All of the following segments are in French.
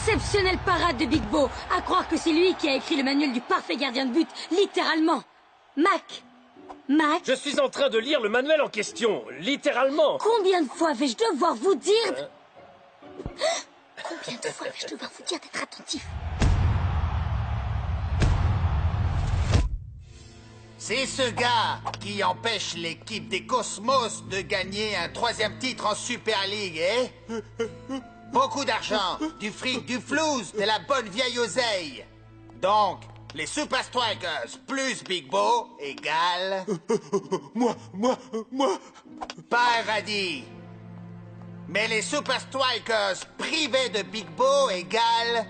Exceptionnelle parade de Big Bo. À croire que c'est lui qui a écrit le manuel du parfait gardien de but, littéralement. Mac. Je suis en train de lire le manuel en question, littéralement. Combien de fois vais-je devoir vous dire... Combien de fois vais-je devoir vous dire d'être attentif? C'est ce gars qui empêche l'équipe des Cosmos de gagner un 3e titre en Super League, eh? Beaucoup d'argent, du fric, du flouze, de la bonne vieille oseille. Donc, les Super Strikers plus Big Bo égale... Moi... Pas un radis. Mais les Super Strikers privés de Big Bo égale...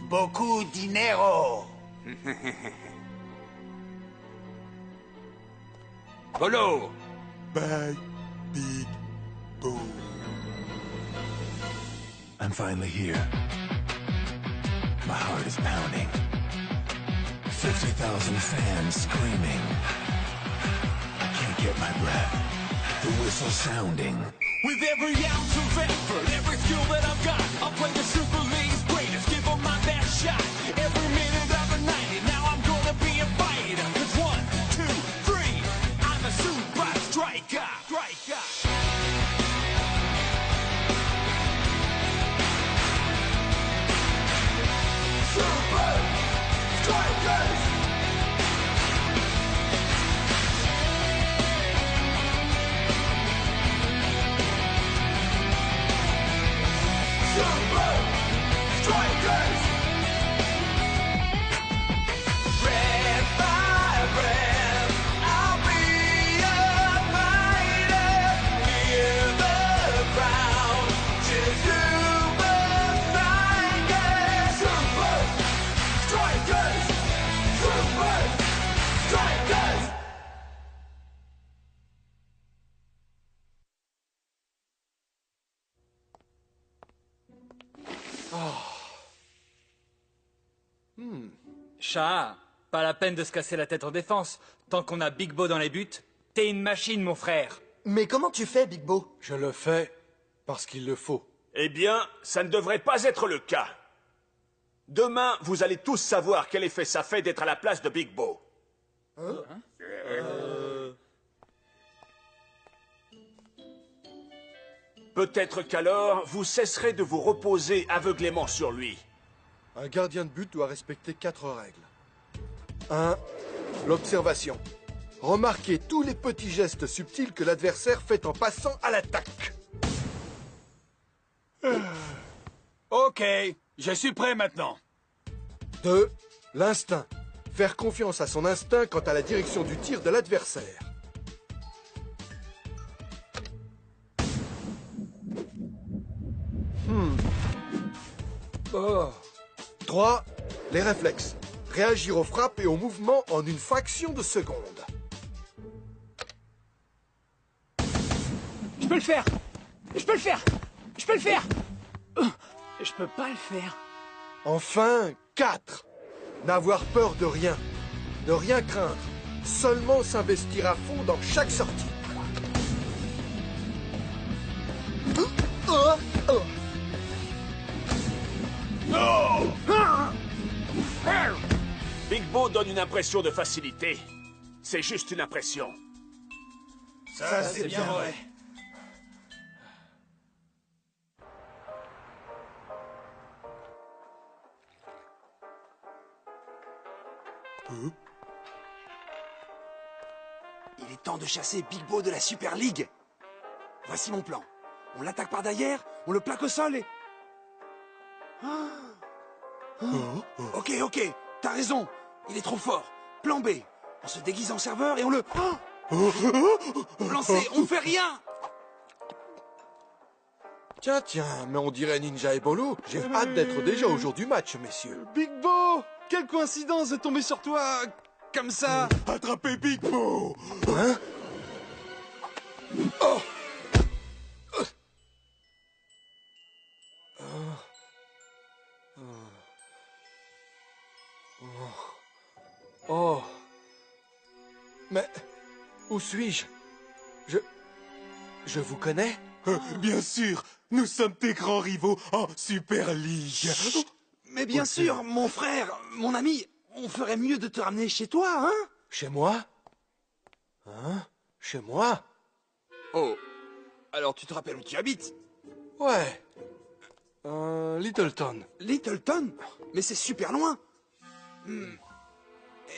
Beaucoup dinero. Polo! Bye, Big Bo. I'm finally here. My heart is pounding. 50,000 fans screaming. I can't get my breath. The whistle sounding. With every ounce of effort, every skill that I've got, I'll play the Super League's greatest, give them my best shot. Every minute of the night, and now I'm gonna be a fighter. It's 1, 2, 3, I'm a super striker. Super Strikers! Super Strikers! Red by red, I'll be a fighter. Hear the crowd cheer Super Strikers! Super Strikers! Super Strikers! Chat, pas la peine de se casser la tête en défense. Tant qu'on a Big Bo dans les buts, t'es une machine, mon frère. Mais comment tu fais, Big Bo? Je le fais parce qu'il le faut. Eh bien, ça ne devrait pas être le cas. Demain, vous allez tous savoir quel effet ça fait d'être à la place de Big Bo. Peut-être qu'alors, vous cesserez de vous reposer aveuglément sur lui. Un gardien de but doit respecter 4 règles. 1. L'observation. Remarquez tous les petits gestes subtils que l'adversaire fait en passant à l'attaque. Ok, je suis prêt maintenant. 2. L'instinct. Faire confiance à son instinct quant à la direction du tir de l'adversaire. Oh. 3. Les réflexes. Réagir aux frappes et aux mouvements en une fraction de seconde. Je peux le faire! Je peux le faire! Je peux le faire! Je peux pas le faire. Enfin, 4. N'avoir peur de rien. Ne rien craindre. Seulement s'investir à fond dans chaque sortie. Big Bo donne une impression de facilité. C'est juste une impression. Ça, c'est bien vrai. Il est temps de chasser Big Bo de la Super League. Voici mon plan. On l'attaque par derrière, on le plaque au sol et... Ok, t'as raison. Il est trop fort. Plan B. On se déguise en serveur et on le... Plan C, on fait rien. Tiens, mais on dirait Ninja et Bolo. J'ai hâte d'être déjà au jour du match, messieurs. Big Bo, quelle coïncidence de tomber sur toi comme ça. Attrapez Big Bo! Hein? Oh! Oh! Mais où suis-je? Je vous connais? Bien sûr, Nous sommes tes grands rivaux en Super League. Mais bien sûr, mon frère, mon ami, on ferait mieux de te ramener chez toi, hein? Chez moi? Hein? Chez moi? Oh, alors tu te rappelles où tu habites? Ouais. Littleton. Littleton? Mais c'est super loin.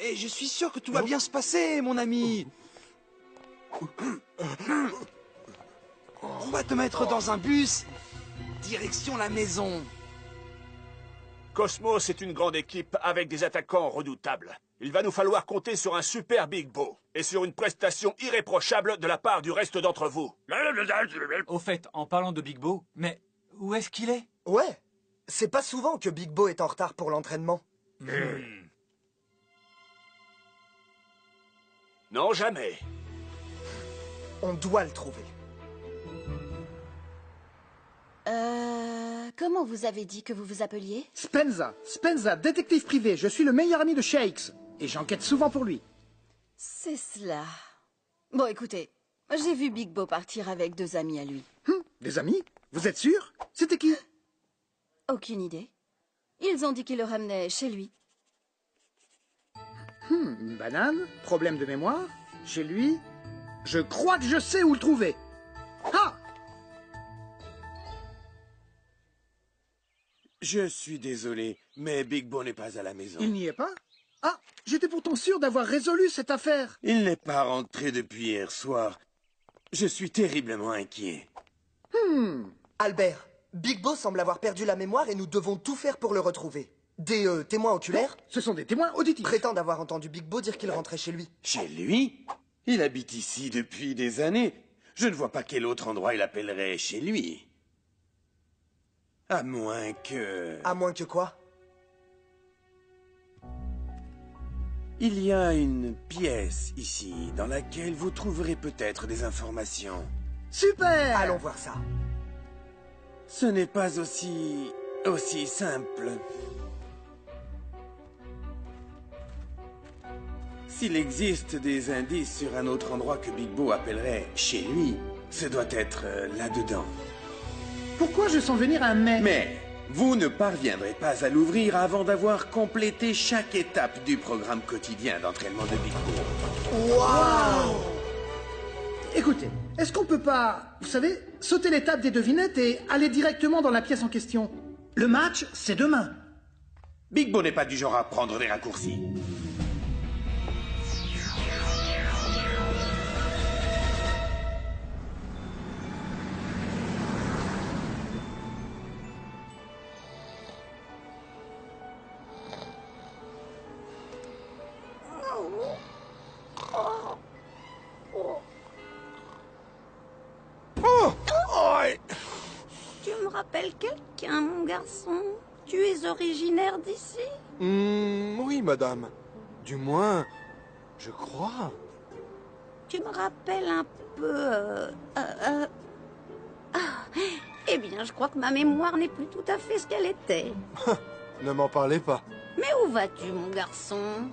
Et je suis sûr que tout va bien se passer, mon ami. On va te mettre dans un bus, direction la maison. Cosmos est une grande équipe avec des attaquants redoutables. Il va nous falloir compter sur un super Big Bo et sur une prestation irréprochable de la part du reste d'entre vous. Au fait, en parlant de Big Bo, mais où est-ce qu'il est? Ouais. C'est pas souvent que Big Bo est en retard pour l'entraînement. Non, jamais. On doit le trouver. Comment vous avez dit que vous vous appeliez? Spenza, détective privé. Je suis le meilleur ami de Shakes. Et j'enquête souvent pour lui. C'est cela. Bon, écoutez, j'ai vu Big Bo partir avec 2 amis à lui. Des amis? Vous êtes sûr? C'était qui? Aucune idée. Ils ont dit qu'il le ramenait chez lui. Une banane? Problème de mémoire? Chez lui? Je crois que je sais où le trouver. Ah! Je suis désolé, mais Big Bo n'est pas à la maison. Il n'y est pas? Ah! J'étais pourtant sûr d'avoir résolu cette affaire. Il n'est pas rentré depuis hier soir. Je suis terriblement inquiet. Albert, Big Bo semble avoir perdu la mémoire et nous devons tout faire pour le retrouver. Des témoins oculaires Ce sont des témoins auditifs. prétendent avoir entendu Big Bo dire qu'il rentrait chez lui. Chez lui? Il habite ici depuis des années. Je ne vois pas quel autre endroit il appellerait chez lui. À moins que... À moins que quoi? Il y a une pièce ici dans laquelle vous trouverez peut-être des informations. Super! Allons voir ça. Ce n'est pas aussi simple. S'il existe des indices sur un autre endroit que Big Bo appellerait chez lui, ce doit être là-dedans. Pourquoi je sens venir un mais? Mais vous ne parviendrez pas à l'ouvrir avant d'avoir complété chaque étape du programme quotidien d'entraînement de Big Bo. Waouh! Écoutez, est-ce qu'on peut pas, vous savez, sauter l'étape des devinettes et aller directement dans la pièce en question? Le match, c'est demain. Big Bo n'est pas du genre à prendre des raccourcis. Tu me rappelles quelqu'un, mon garçon? Tu es originaire d'ici? Oui, madame. Du moins, je crois. Tu me rappelles un peu... Eh bien, je crois que ma mémoire n'est plus tout à fait ce qu'elle était. Ne m'en parlez pas. Mais où vas-tu, mon garçon?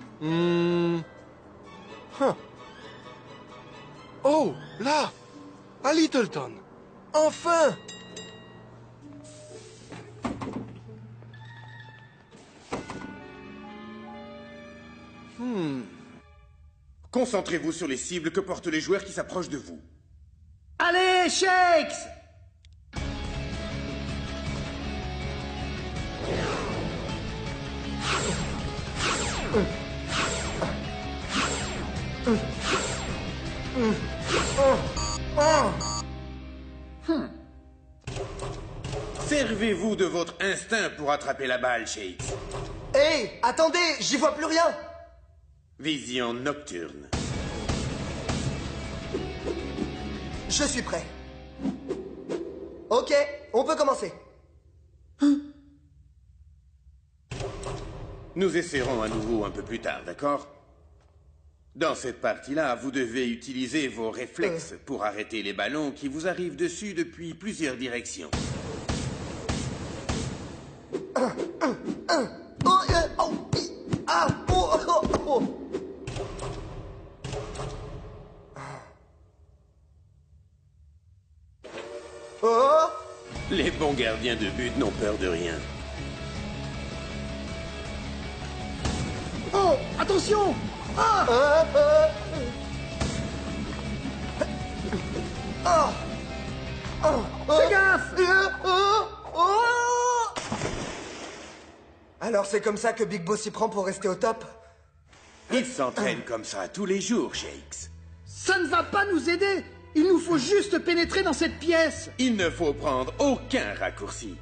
Oh, là! À Littleton! Enfin! Concentrez-vous sur les cibles que portent les joueurs qui s'approchent de vous. Allez, Shakes! Servez-vous de votre instinct pour attraper la balle, Shakes. Hé, attendez, j'y vois plus rien. Vision nocturne. Je suis prêt. Ok, on peut commencer. Nous essaierons à nouveau un peu plus tard, d'accord? Dans cette partie-là, vous devez utiliser vos réflexes pour arrêter les ballons qui vous arrivent dessus depuis plusieurs directions. Les bons gardiens de but n'ont peur de rien. Oh, attention! Ah! Fais gaffe! Alors c'est comme ça que Big Bo s'y prend pour rester au top? Il s'entraîne comme ça tous les jours, Shakes. Ça ne va pas nous aider! Il nous faut juste pénétrer dans cette pièce! Il ne faut prendre aucun raccourci.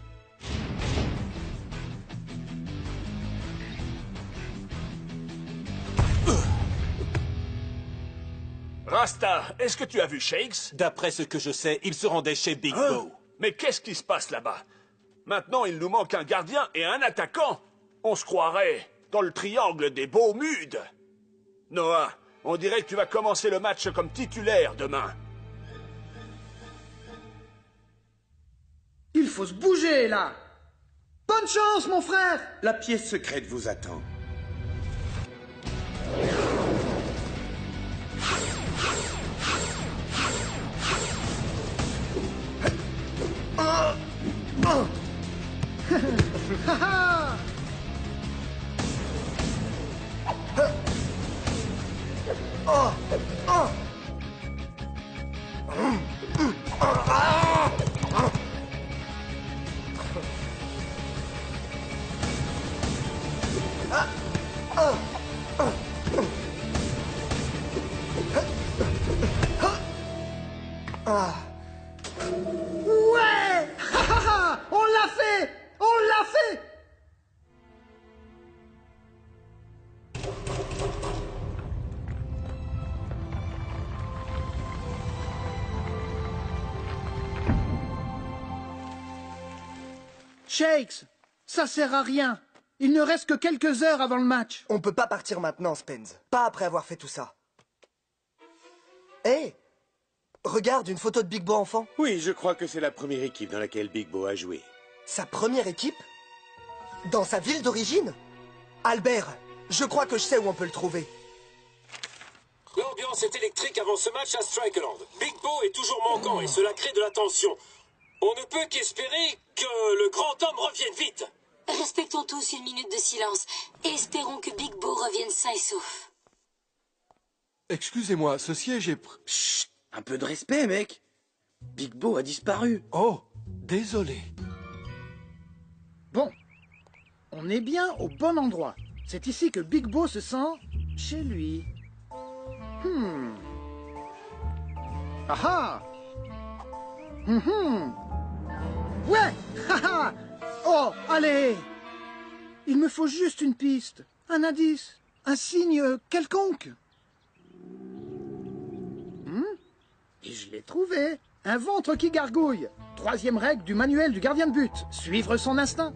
Rasta, est-ce que tu as vu Shakes? D'après ce que je sais, il se rendait chez Big Bo. Mais qu'est-ce qui se passe là-bas? Maintenant, il nous manque un gardien et un attaquant. On se croirait dans le triangle des Beaumudes. Noah, on dirait que tu vas commencer le match comme titulaire demain. Il faut se bouger, là! Bonne chance, mon frère! La pièce secrète vous attend. Ouais! On l'a fait! On l'a fait! Shakes, ça sert à rien. Il ne reste que quelques heures avant le match. On peut pas partir maintenant, Spence. Pas après avoir fait tout ça. Hé! Regarde, une photo de Big Bo enfant. Oui, je crois que c'est la première équipe dans laquelle Big Bo a joué. Sa première équipe? Dans sa ville d'origine? Albert, je crois que je sais où on peut le trouver. L'ambiance est électrique avant ce match à Strikerland. Big Bo est toujours manquant et cela crée de la tension. On ne peut qu'espérer que le grand homme revienne vite. Respectons tous une minute de silence et espérons que Big Bo revienne sain et sauf. Excusez-moi, ce siège est... Chut, un peu de respect, mec. Big Bo a disparu. Oh, désolé. Bon, on est bien au bon endroit. C'est ici que Big Bo se sent chez lui. Ah ah. Ouais. Haha. Oh, allez. Il me faut juste une piste, un indice, un signe quelconque. Et je l'ai trouvé. Un ventre qui gargouille. 3e règle du manuel du gardien de but. Suivre son instinct.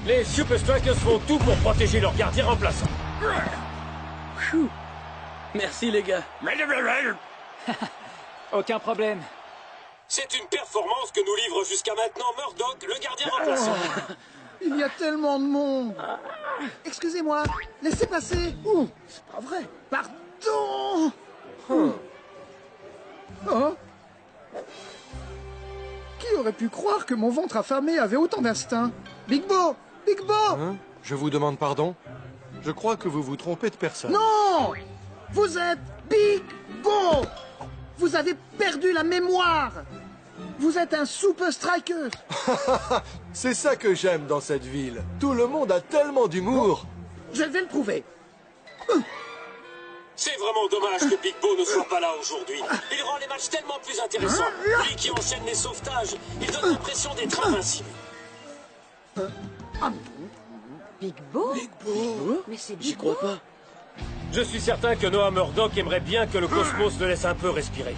Les Super Strikers font tout pour protéger leur gardien remplaçant. Phew. Merci, les gars. Aucun problème. C'est une performance que nous livre jusqu'à maintenant Murdoch, le gardien remplaçant. Il y a tellement de monde. Excusez-moi, laissez passer. Ouh, c'est pas vrai. Pardon. Oh. Qui aurait pu croire que mon ventre affamé avait autant d'instinct? Big Bo! Big Bo! Je vous demande pardon. Je crois que vous vous trompez de personne. Non! Vous êtes Big Bo! Vous avez perdu la mémoire! Vous êtes un super striker! C'est ça que j'aime dans cette ville. Tout le monde a tellement d'humour. Je vais le prouver. C'est vraiment dommage que Big Bo ne soit pas là aujourd'hui. Il rend les matchs tellement plus intéressants. Lui qui enchaîne les sauvetages, il donne l'impression d'être invincible. Big Bo? Big Bo? Mais c'est J'y Big Bo? crois pas. Je suis certain que Noah Murdoch aimerait bien que le cosmos le laisse un peu respirer.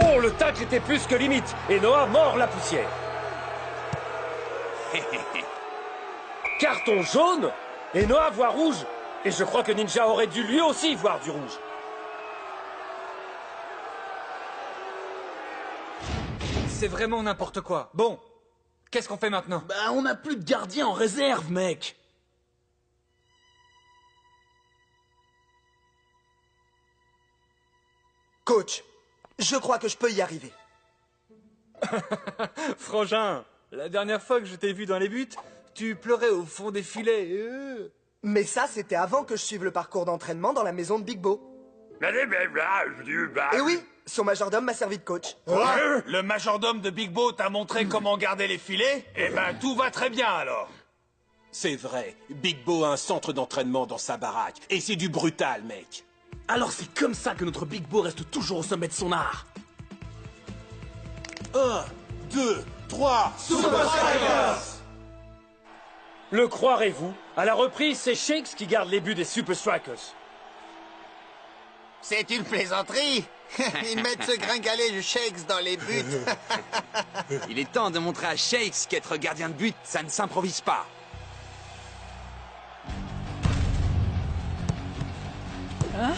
Oh, le tacle était plus que limite, et Noah mord la poussière. Carton jaune, et Noah voit rouge. Et je crois que Ninja aurait dû lui aussi voir du rouge. C'est vraiment n'importe quoi. Bon, qu'est-ce qu'on fait maintenant? Bah, on n'a plus de gardien en réserve, mec. Coach, je crois que je peux y arriver. Frangin, la dernière fois que je t'ai vu dans les buts, tu pleurais au fond des filets. Mais ça, c'était avant que je suive le parcours d'entraînement dans la maison de Big Bo. Et oui, son majordome m'a servi de coach. Quoi? Le majordome de Big Bo t'a montré comment garder les filets? Eh ben, tout va très bien alors. C'est vrai, Big Bo a un centre d'entraînement dans sa baraque. Et c'est du brutal, mec. Alors c'est comme ça que notre Big Bo reste toujours au sommet de son art. 1, 2, 3, Super Strikers! Le croirez-vous? À la reprise, c'est Shakes qui garde les buts des Super Strikers. C'est une plaisanterie. Ils mettent ce gringalet de Shakes dans les buts. Il est temps de montrer à Shakes qu'être gardien de but, ça ne s'improvise pas. Hein?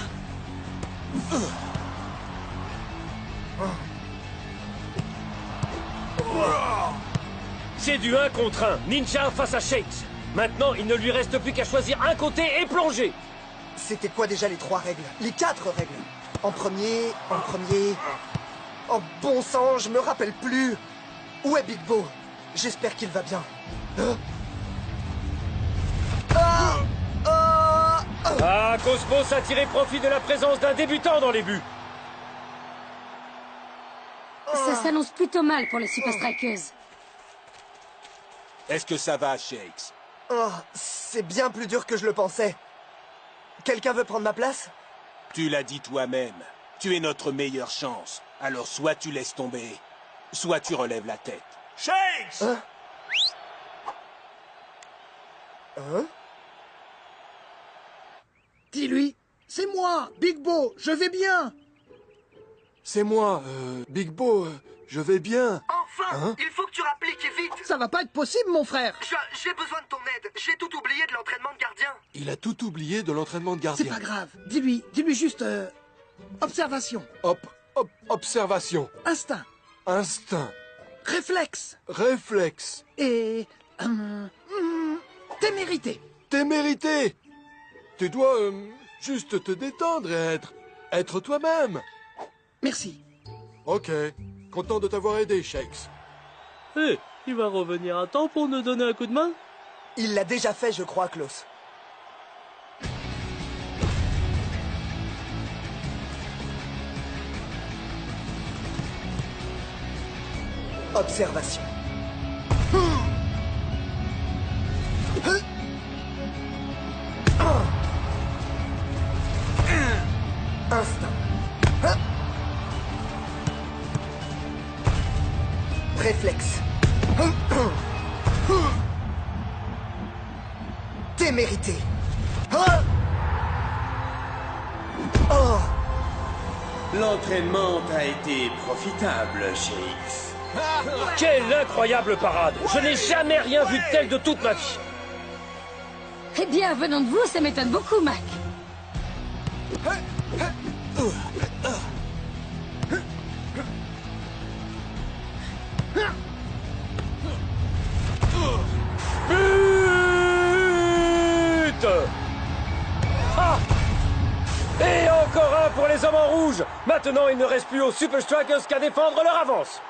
C'est du 1 contre 1. Ninja face à Shakes. Maintenant, il ne lui reste plus qu'à choisir un côté et plonger. C'était quoi déjà les 3 règles? Les 4 règles? En premier... Oh bon sang, je me rappelle plus. Où est Big Bo? J'espère qu'il va bien. Ah, Cosmos a tiré profit de la présence d'un débutant dans les buts. Ça s'annonce plutôt mal pour les Super Strikers. Est-ce que ça va, Shakes? Oh, c'est bien plus dur que je le pensais. Quelqu'un veut prendre ma place? Tu l'as dit toi-même. Tu es notre meilleure chance. Alors soit tu laisses tomber, soit tu relèves la tête. Shakes! Hein? Dis-lui, c'est moi, Big Bo, je vais bien. C'est moi, Big Bo, je vais bien. Enfin, Hein? il faut que tu rappliques et vite. Ça va pas être possible, mon frère. J'ai besoin de ton aide. J'ai tout oublié de l'entraînement de gardien. Il a tout oublié de l'entraînement de C'est gardien. pas grave. Dis-lui juste observation, Observation. instinct, Instinct. réflexe Réflexe. et témérité. Témérité. Tu dois juste te détendre et être toi-même. Merci. Ok. Content de t'avoir aidé, Shakes. Hé, il va revenir à temps pour nous donner un coup de main? Il l'a déjà fait, je crois, Klaus. Observation. Instinct. Réflexe. Témérité. Oh. L'entraînement a été profitable, Shakes. Quelle incroyable parade! Je n'ai jamais rien vu de tel de toute ma vie. Eh bien, venant de vous, ça m'étonne beaucoup, Mac. But! Ah! Et encore un pour les hommes en rouge. Maintenant, il ne reste plus aux Super Strikers qu'à défendre leur avance.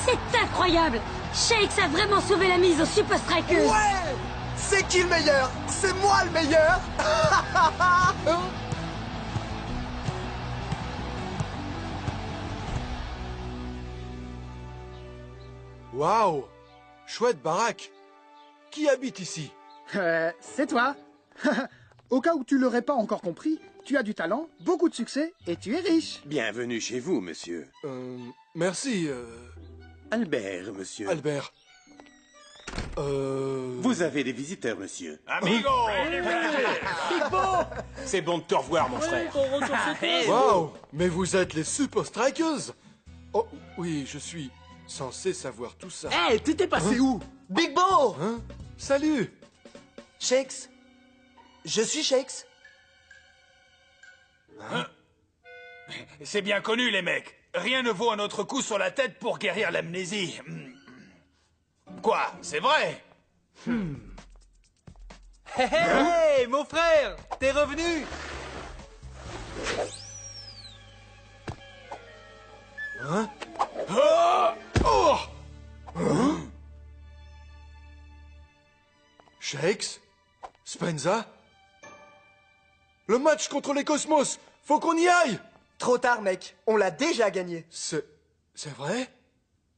C'est incroyable. Shakes a vraiment sauvé la mise aux Super Strikers. Ouais! C'est qui le meilleur? C'est moi le meilleur! Waouh! Chouette baraque. Qui habite ici? C'est toi. Au cas où tu l'aurais pas encore compris, tu as du talent, beaucoup de succès et tu es riche. Bienvenue chez vous, monsieur. Merci, Albert, monsieur. Albert. Vous avez des visiteurs, monsieur. Amigo! Bigbo! C'est bon de te revoir, mon frère. Wow! Mais vous êtes les Super Strikers? Oh, oui, je suis censé savoir tout ça. Hé, t'étais passé où? Bigbo! Hein? Salut! Shakes? Je suis Shakes. C'est bien connu, les mecs. Rien ne vaut un autre coup sur la tête pour guérir l'amnésie. Quoi? C'est vrai? Hé hé, mon frère, t'es revenu? Hein? Hein? Shakes? Spenza? Le match contre les Cosmos! Faut qu'on y aille! Trop tard, mec. On l'a déjà gagné. C'est vrai?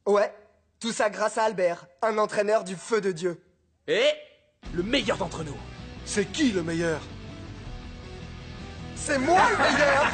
Ouais. Tout ça grâce à Albert, un entraîneur du feu de Dieu. Et le meilleur d'entre nous. C'est qui le meilleur? C'est moi le meilleur!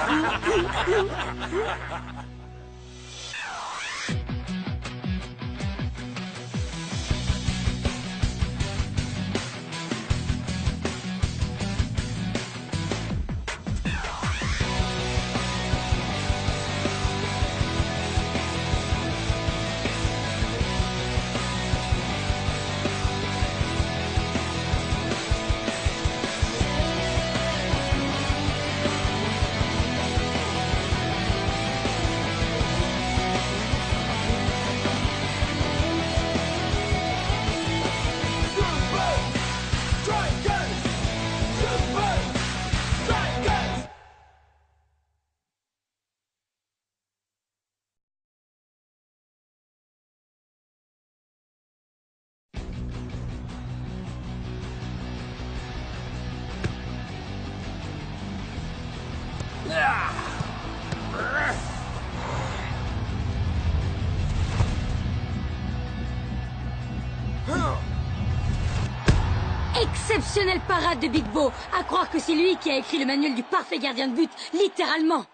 Exceptionnelle parade de Bigbo. À croire que c'est lui qui a écrit le manuel du parfait gardien de but, littéralement.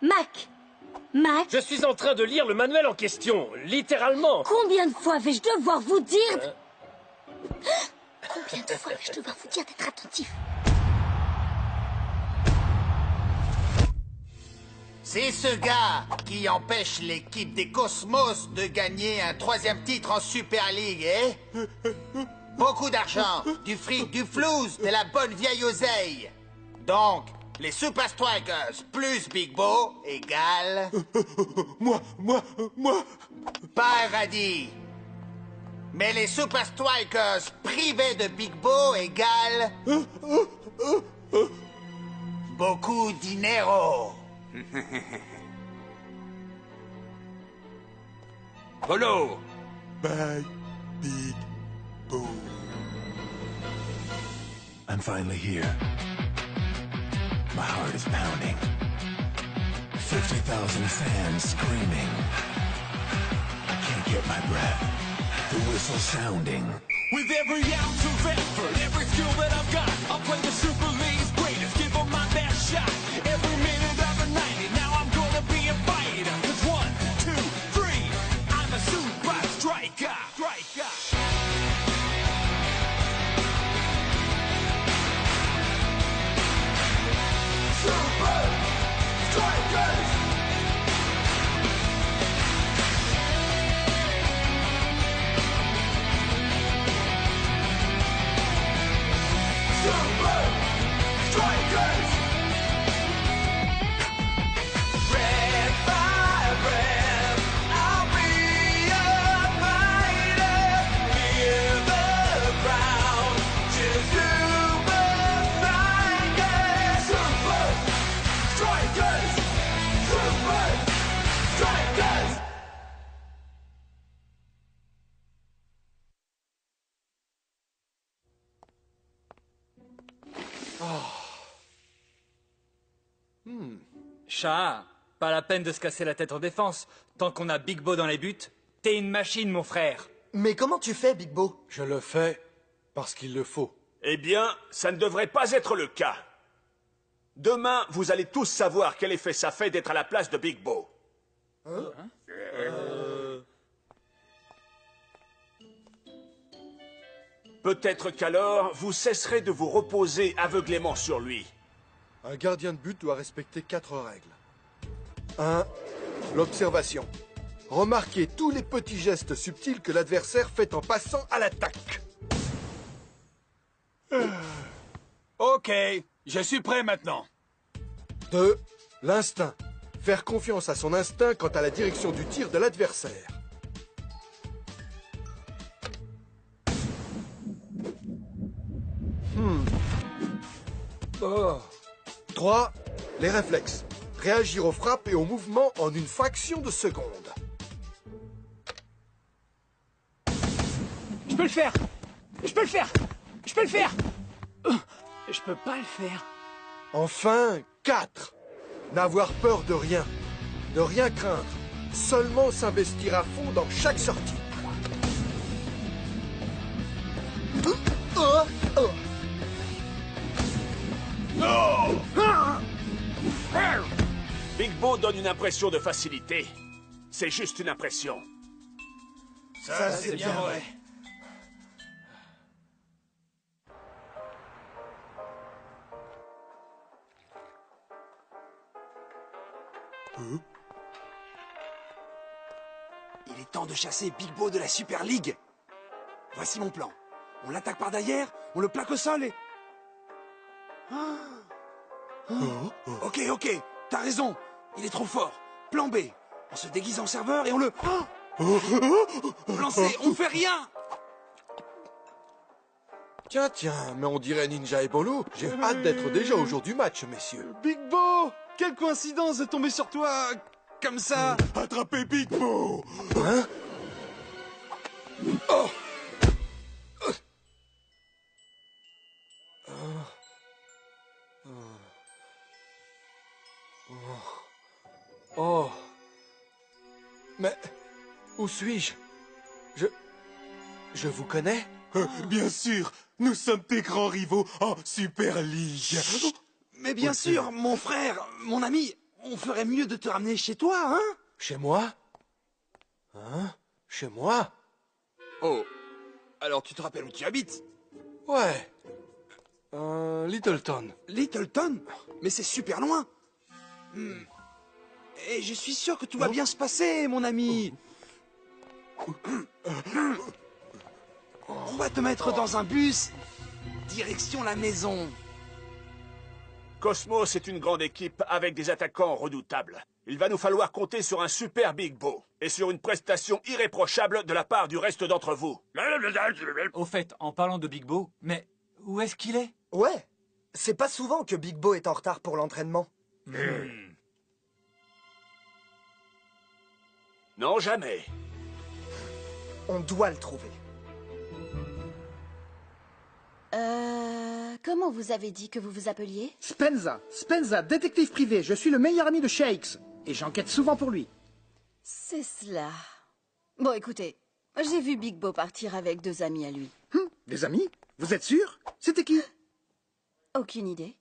Mac. Je suis en train de lire le manuel en question, littéralement. Combien de fois vais-je devoir vous dire... Combien de fois vais-je devoir vous dire d'être attentif? C'est ce gars qui empêche l'équipe des Cosmos de gagner un 3e titre en Super League, eh? Beaucoup d'argent, du fric, du flouze, de la bonne vieille oseille. Donc, les Super Strikers plus Bigbo égale... Moi... Pas un radis. Mais les Super Strikers privés de Bigbo égale... Beaucoup dinero. Polo! Bye, Big Bo. I'm finally here. My heart is pounding. 50,000 fans screaming. I can't get my breath. The whistle sounding. With every ounce of effort, every skill that I've got, I'll play the Super League's greatest, give them my best shot. Every minute of the 90, now I'm gonna be a fighter. 'Cause 1, 2, 3, I'm a super striker. Super Strikers! Super Strikers! Red by red, I'll be a fighter. Give the ground to Super Strikers! Super Strikers! Super Strikers! Chat, pas la peine de se casser la tête en défense. Tant qu'on a Bigbo dans les buts, t'es une machine, mon frère. Mais comment tu fais, Bigbo? Je le fais parce qu'il le faut. Eh bien, ça ne devrait pas être le cas. Demain, vous allez tous savoir quel effet ça fait d'être à la place de Bigbo. Peut-être qu'alors, vous cesserez de vous reposer aveuglément sur lui. Un gardien de but doit respecter 4 règles. 1. L'observation. Remarquez tous les petits gestes subtils que l'adversaire fait en passant à l'attaque. Ok, je suis prêt maintenant. 2. L'instinct. Faire confiance à son instinct quant à la direction du tir de l'adversaire. Oh. 3. Les réflexes. Réagir aux frappes et aux mouvements en une fraction de seconde. Je peux le faire! Je peux le faire! Je peux le faire! Je peux pas le faire. Enfin, 4. N'avoir peur de rien. Ne rien craindre. Seulement s'investir à fond dans chaque sortie. Big Bo donne une impression de facilité. C'est juste une impression. Ça, c'est bien vrai. Il est temps de chasser Big Bo de la Super League. Voici mon plan. On l'attaque par derrière, on le plaque au sol et... Ok, t'as raison. Il est trop fort. Plan B. On se déguise en serveur et on le... Plan C, on fait rien. Tiens, mais on dirait Ninja Ebolo. J'ai hâte d'être déjà au jour du match, messieurs. Big Bo! Quelle coïncidence de tomber sur toi comme ça. Attrapez Big Bo! Hein? Oh! Oh. Mais où suis-je? Je vous connais? Bien sûr, nous sommes tes grands rivaux en Super League. Mais bien sûr, mon frère, mon ami, on ferait mieux de te ramener chez toi, hein? Chez moi? Hein? Chez moi? Oh, alors tu te rappelles où tu habites? Ouais. Littleton. Littleton? Mais c'est super loin. Et je suis sûr que tout va bien se passer, mon ami. On va te mettre dans un bus, direction la maison. Cosmos est une grande équipe avec des attaquants redoutables. Il va nous falloir compter sur un super Big Bo et sur une prestation irréprochable de la part du reste d'entre vous. Au fait, en parlant de Big Bo, mais où est-ce qu'il est? Ouais, c'est pas souvent que Big Bo est en retard pour l'entraînement. Non, jamais. On doit le trouver. Comment vous avez dit que vous vous appeliez? Spenza, détective privé. Je suis le meilleur ami de Shakes. Et j'enquête souvent pour lui. C'est cela. Bon, écoutez, j'ai vu Big Bo partir avec 2 amis à lui. Des amis? Vous êtes sûr? C'était qui? Aucune idée.